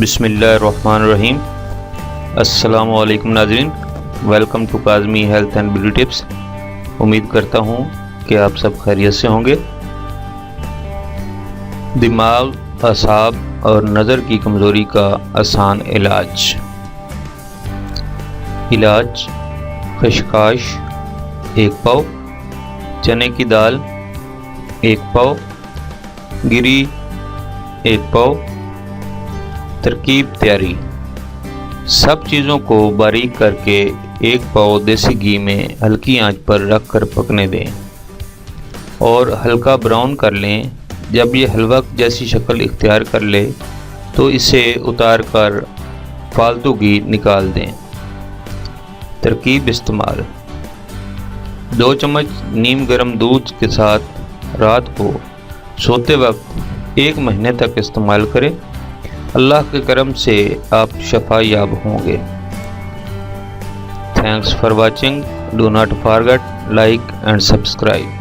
بسم اللہ الرحمن الرحیم۔ السلام علیکم ناظرین، welcome to Kazmi health and beauty tips. امید کرتا ہوں کہ آپ سب خیریت سے ہوں گے۔ دماغ، اعصاب اور نظر کی کمزوری کا آسان علاج۔ خشخاش 1 پاؤ، چنے کی دال 1 پاؤ، گری 1 پاؤ۔ ترکیب تیاری: سب چیزوں کو باریک کر کے 1 پاؤ دیسی گھی میں ہلکی آنچ پر رکھ کر پکنے دیں اور ہلکا براؤن کر لیں۔ جب یہ حلوہ جیسی شکل اختیار کر لے تو اسے اتار کر فالتو گھی نکال دیں۔ ترکیب استعمال: 2 چمچ نیم گرم دودھ کے ساتھ رات کو سوتے وقت 1 مہینے تک استعمال کریں۔ اللہ کے کرم سے آپ شفا یاب ہوں گے۔ Thanks for watching. Do not forget like and subscribe.